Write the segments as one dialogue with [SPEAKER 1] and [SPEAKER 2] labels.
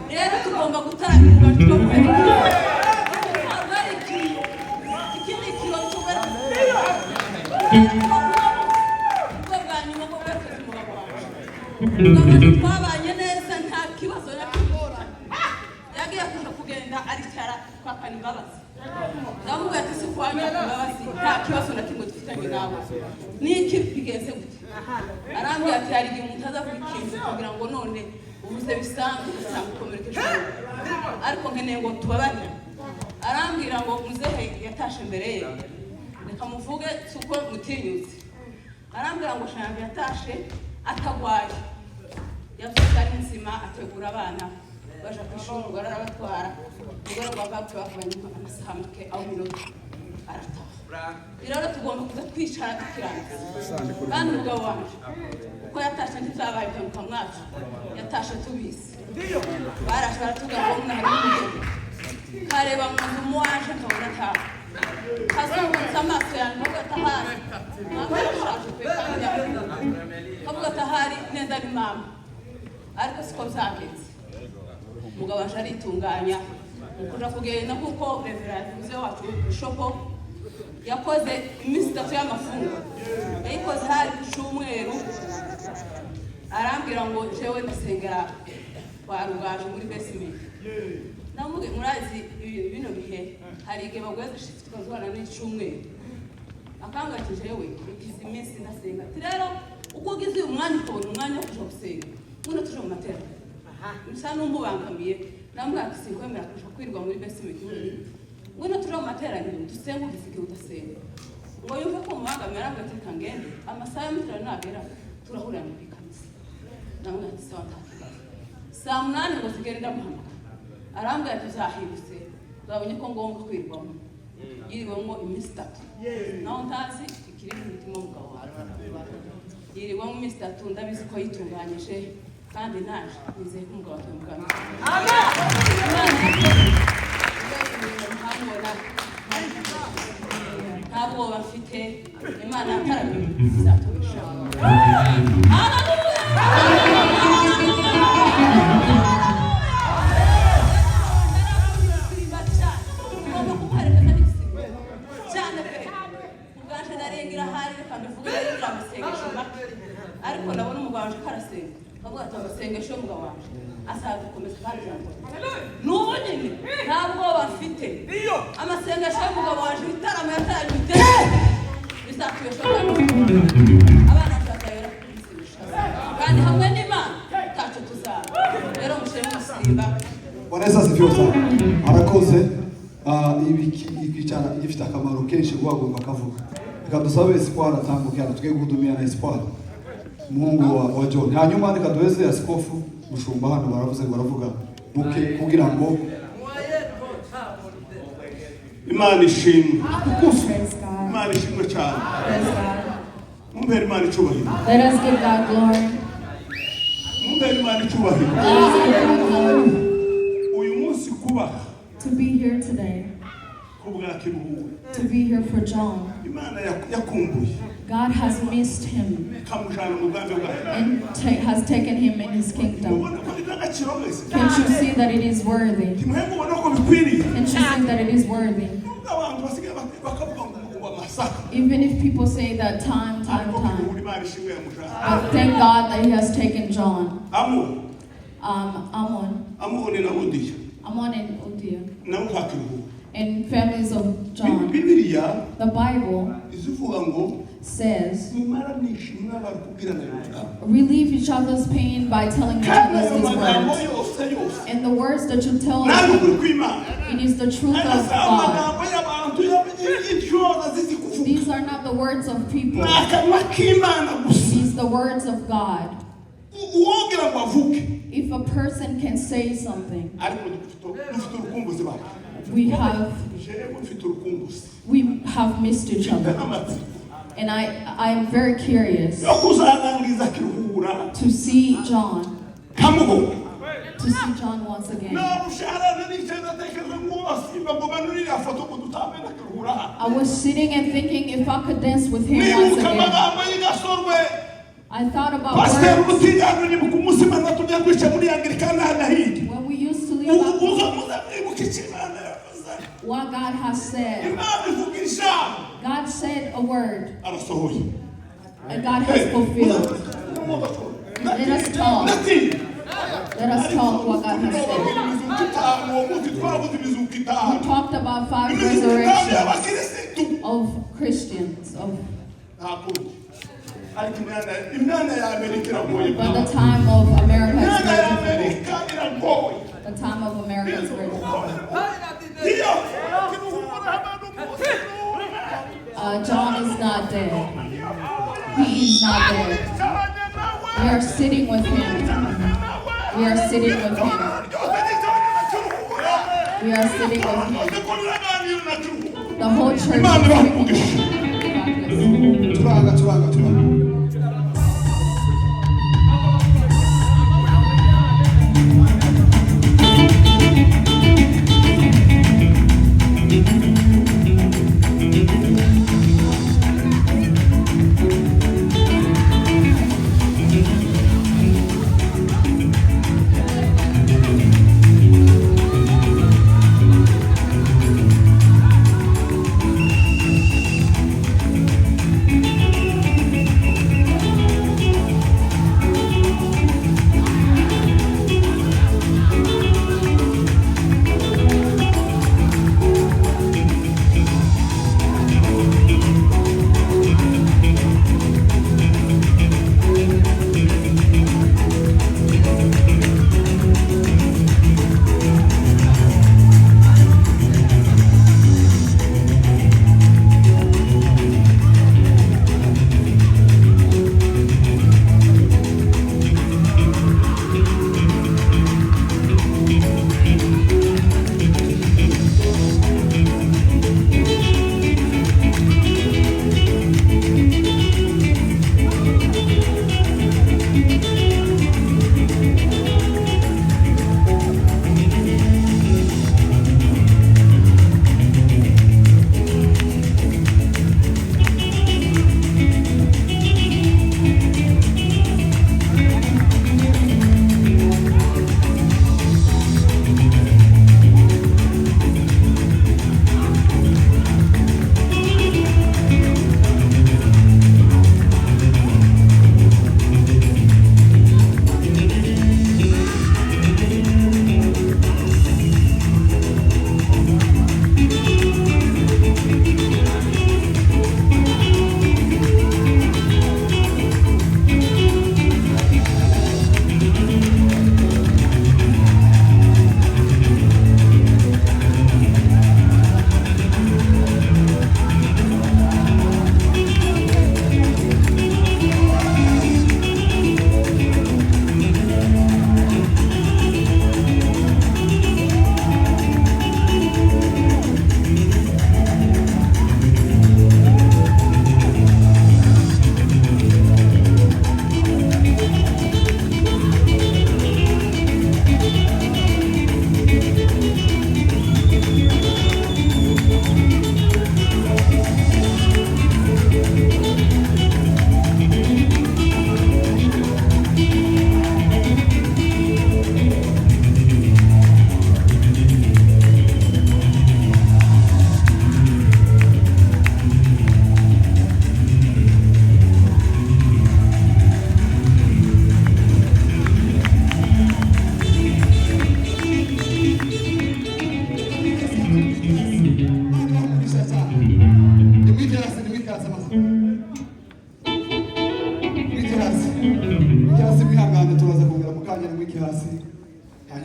[SPEAKER 1] rero tugomba gutaramira twabanye neza nta kibazo yagiye kuja kugenda aricara kwa Kanimbabazi ndamubwira ati sikwanya Kanimbabazi nta kibazo na kimwe dufitanye nawe niki bigeze gute arambwira ati hari igihe umuntu aza kubikinza kugira ngo none ubuze bisanzwe usanga ukomerekeje ariko nkeneye ngo tubabarire arambwira ngo muzehe yatashe mbere ye reka muvuge suko mutinyutse arambwira ngo shambe yatashe atagwaye yavuze ari nzima ategura abana baje kwishura ngo arabatwara ngo bavapfe bavanye amasaha make aho minota arataha rero tugomba kuza kwicara tukirangiza kandi umugabo wanje uko yatashe ntizabaye byamuka mwacu yatashe tubizi barashe baratuga ngo mwana kareba mu nzu muwaje nkabona ataha kazungutse amaso yanjye ngo atahari mama yashaje pe kandi kavuga atahari nenda ni mama ariko siko byagenze umugabo aje aritunganya ukuja kugenda kuko reverend muze wacu bishopo yakoze iminsi 3 y'amafungo yayikoze hari cyumweru arambwira ngo jewe ndasengera kwa Rugaje muri basement namuge murazi bino bihe hari igihe bagweza shift twazwana n'icumweru akanga ati jewe ikizi iminsi ndasenga ati rero uko ugize umwanya ukabona umwanya wo kuja gusenga muno tuje mu matera musa n'umubangamiye namwe ati sinkwemera kuja kwirwa muri basement muno tuje mu matera ni dusenga ugifike udasenga ngo yumve ko umubangamira ngo ati kangende amasaha y'umutara nagera turahurira mu kanisa namwe ati sawa saa 8 ngo sigere ndamuhamagara arambwira ati zahibuse zabonye ko ngombwa kwirwamo yiriwemo iminsi 3 naho ntazi ikiri mu mutima w'umugabo yiriwemo iminsi 3 ndabizi ko yitunganyije kandi naje nizeye ko umugabo atumugana ntabwo bafite imana yataramiye izatubesha ariko ndabona umugabo wanje karasenga bavuga ati amasengesho y'umugabo wanje asaza gukomeza kandi jambo n'ubu nyine ntabwo bafite amasengesho y'umugabo wanje bitaramo yatayite bizatubesha abana batayera kandi hamwe n'Imana tacu tuzaba rero musheme musimba
[SPEAKER 2] Vanessa Sivyosa arakoze ikicara gifite akamaro kenshi guhagomba kavuga reka dusabe espoir atangukira twe gudumira na espoir Mungu wa John hanyuma reka duheze askofu mushumba hano baravuze ngo baravuga buke kugira ngo
[SPEAKER 3] Imana ishimwe Imana ishimwe cyane mumbere Imana icubahiro
[SPEAKER 4] Let us give God glory.
[SPEAKER 3] mumbere Imana icubahiro uyu munsi kuba
[SPEAKER 4] To be here today, to be here for John. God has missed him and has taken him in his kingdom. Can't you see that it is worthy? Can't you see that it is worthy? Even if people say that time. But thank God that he has taken John. Amon and Udia. And families of John. The Bible says, relieve each other's pain by telling each other these words. And the words that you tell them, it is the truth of God. These are not the words of people. These are the words of God. If a person can say something, we have missed each other. And I am very curious to see John. To see John once again. I was sitting and thinking if I could dance with him once again. I thought about when we used what God has said. God said a word, and God has fulfilled. Let us talk. Let us talk what God has said. We talked about 5 resurrections of Christians. But the time of America is very difficult. The time of America is very difficult. John is not dead. He is not dead. We are sitting with him. We are sitting with him. We are sitting with him. The whole church is sitting with him.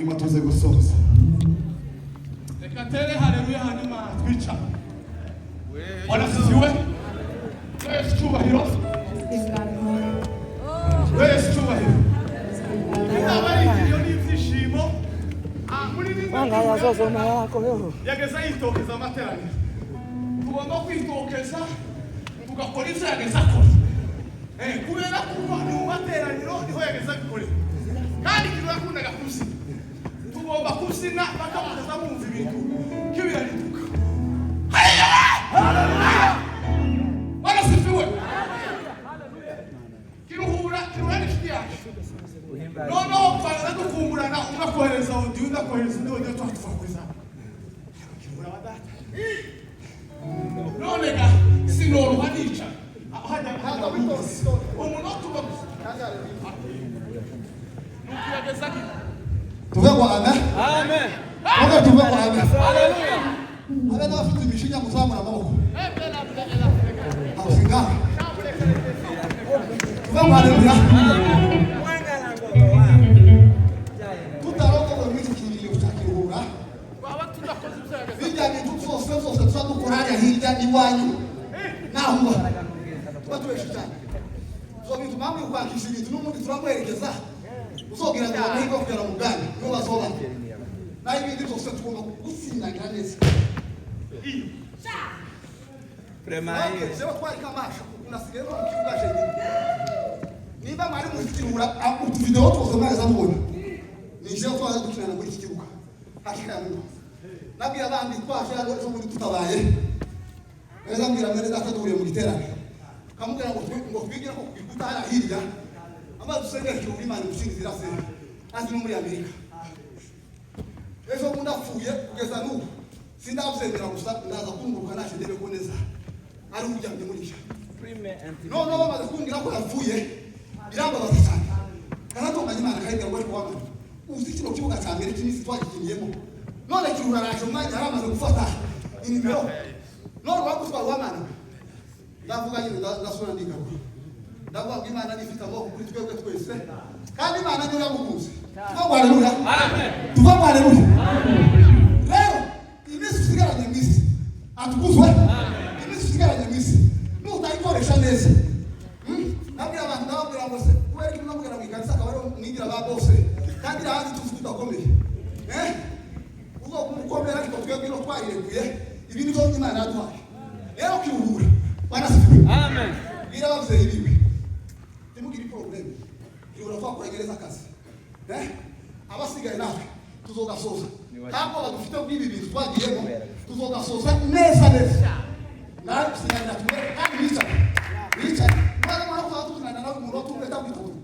[SPEAKER 2] hanyuma tuze gusoza.
[SPEAKER 3] Reka tere haleluya hanyuma twica. Wanasifiwe. Yesu cyubahiro. Yesu cyubahiro. Ndabari iyo n'ibyishimo. Muri bimwe
[SPEAKER 5] yazozona yako yo.
[SPEAKER 3] Yageza yitokeza amateraniro. Tugomba kwitokeza tugakora ivyo yageza akora. Kubera kuva mu materaniro niho yageza bikore. Kandi kirakundaga kusi. Tugomba kusina bakamuza mumva ibintu kibirarituka. Haleluya! Wanasifiwe. Kiruhura kirurani kiti yacu. noneho twagenda dukumburana umwe akohereza undi undi akohereza undi undi twakuriza kibura badata none ga sinoroha nica hajya witose umunota uba nukiyageza
[SPEAKER 2] tuve ngo amen
[SPEAKER 3] amen
[SPEAKER 2] tuve ngo amen
[SPEAKER 3] haleluya
[SPEAKER 2] abe n'abafite imishinya muzamura amaboko asinga tuve ngo haleluya tutarokowe muri iki kiriro cya kiruhura bijya bintu zose tuzadukora hariya hirya iwanyu naho uba tuba tubeshe cyane zo bintu mpamvu yo kwakisha ibintu n'ubundi turamwerekeza uzobwira ngo amahirwe kugera mu bwami niyo bazoba naho ibindi byose tugomba gusindagira neza jewe twari kamasha unasigaye no mu kibuga jenyine niba mwari muri kiruhura utuvidewo twose mwari zamubona ni jewe twaje dukinana muri iki kibuga hakika yamuno nabwira abandi twaje ejo muri tutabaye neza mbwira mwene data duhuriye mu giterane kamubwira ngo twigire ko kugikuta hariya hirya amazi dusengera kiruhura imana gushinga zirase azi no muri Amerika ejo bundi apfuye kugeza n'ubu sindabusengera gusa ndaza kunguruka nashe ndebe ko neza ari uryamye muri cyo noneho bamaze kumbwira ko yapfuye birambabaza cyane karatunganya imana kayibwira ngo ari kuwamana uzi kino kibuga cya mbere cy'imisi twagikiniyemo none kiruhura araje umwanya yari amaze gufata inimero none wagutwara uwamana ndavuga nyine ndasura ndigaruka ndavuga ngo imana nifite amaboko kuri twebwe twese kandi imana niyo yamukunze tuva ngo haleluya tuva ngo haleluya rero iminsi usigaranye mu isi atukuzwe iminsi usigaranye mu isi nutayikoresha neza nabwira abantu ndababwira ngo se kubera ko nabwira mu ikanisa akaba ariho mwigira ba bose kandi irahanze tuzi tudakomeye uzogukomera ariko twebwe no twarirekuye ibi ni byo imana yaduhaye rero kiruhura banasifiwe amen bwira ababyeyi biwe ntimugire probleme kiruhura twakuregereza akazi abasigaye nawe tuzogasoza ntabwo badufite bw'ibi bintu twagiyemo tuzogasoza neza nawe gusigarira tumere kandi wicaye mwana mwana kuzaba tukinana nawe umuntu watumwe tabwituye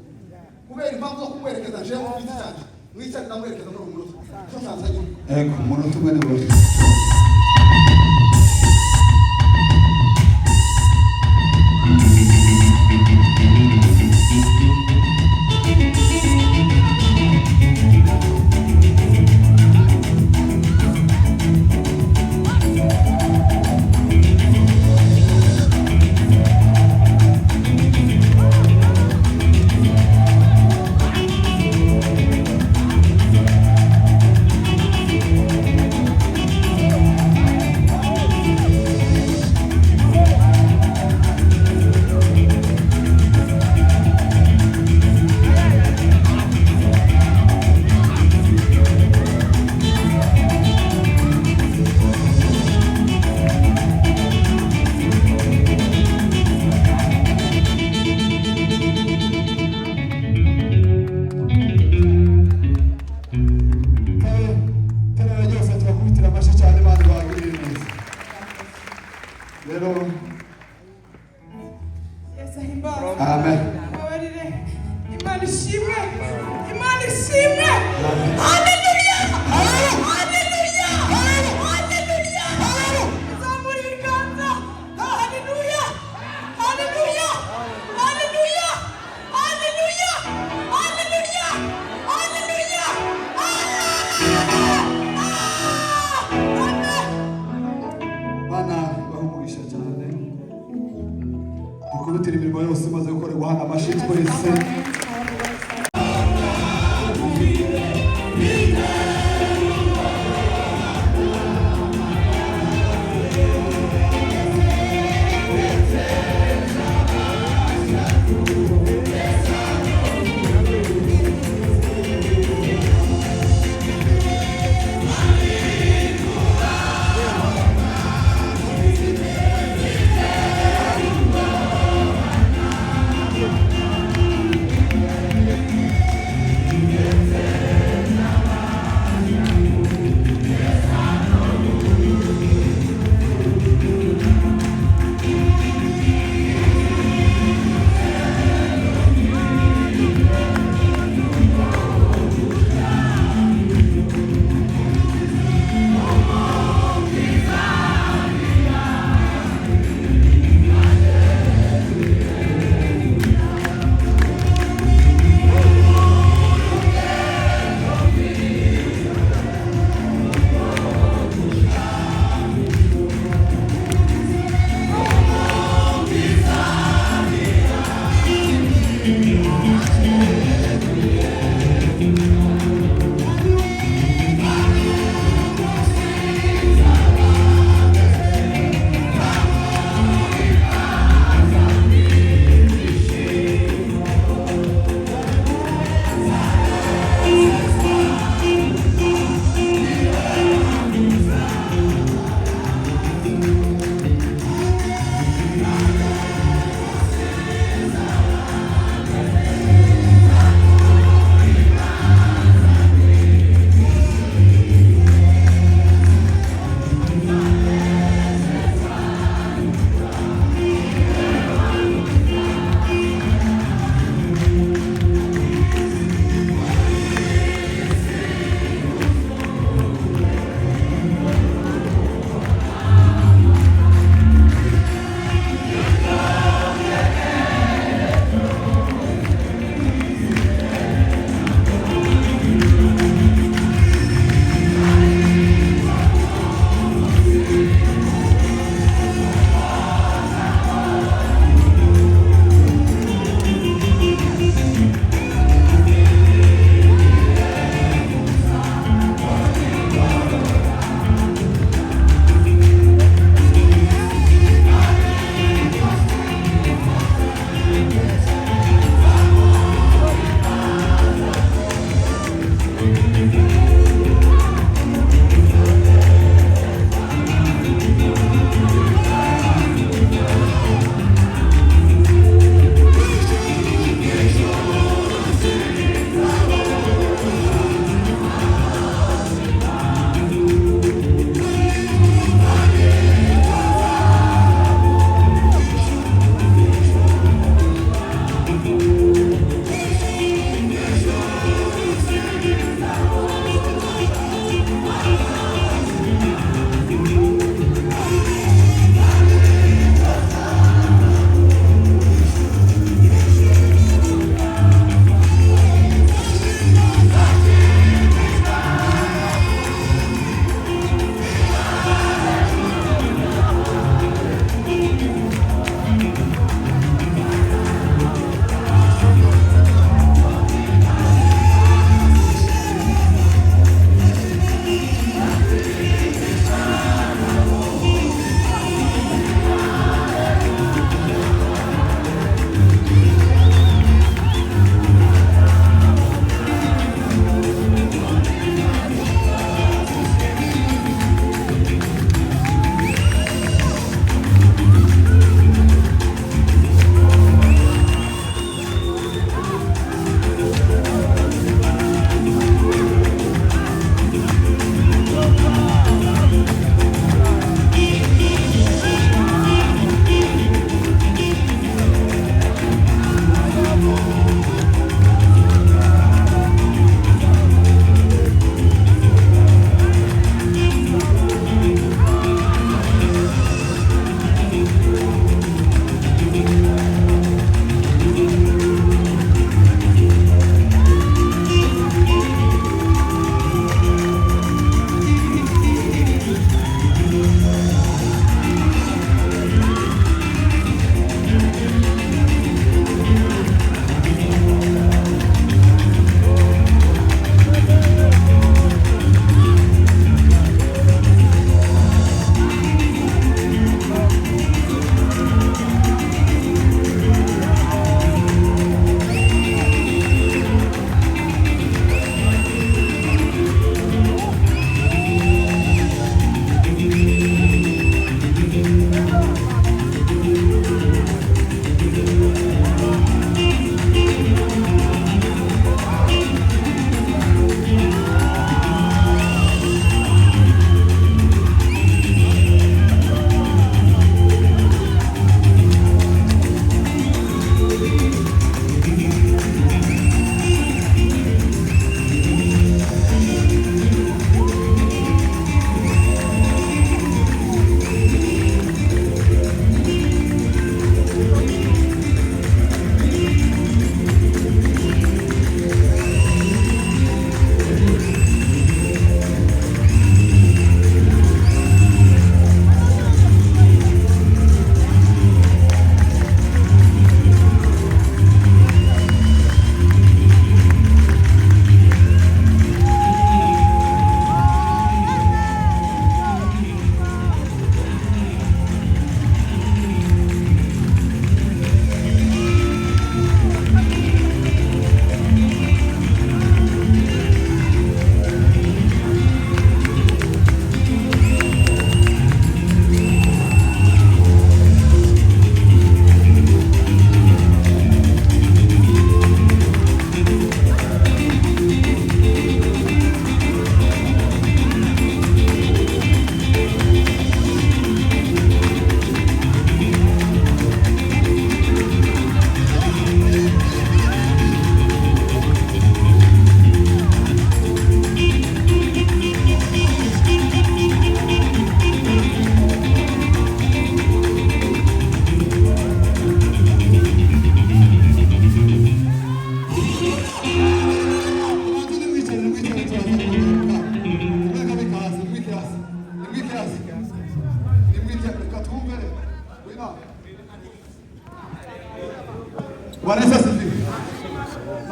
[SPEAKER 2] kubera impamvu zo kumwerekeza njewe mu giti cyanjye mwicaye ndamwerekeza muri umunota cyo nsanzanye umunota umwe ni buri Kurutira imirimo yose imaze gukorerwa hano amashyi twese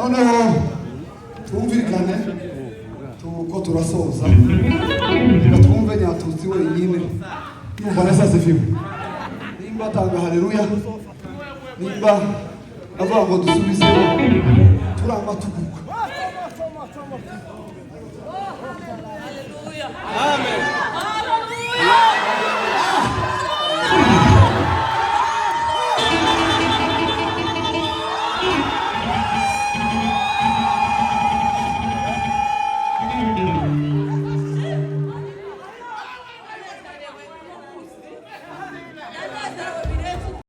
[SPEAKER 2] noneho twumvikane ko turasoza reka twumve Nyatutsi wenyine yumva neza ziviwe nimba atanga haleluya nimba avuga ngo dusubizeho turamba tuguka.
[SPEAKER 1] Hallelujah. Amen. Hallelujah.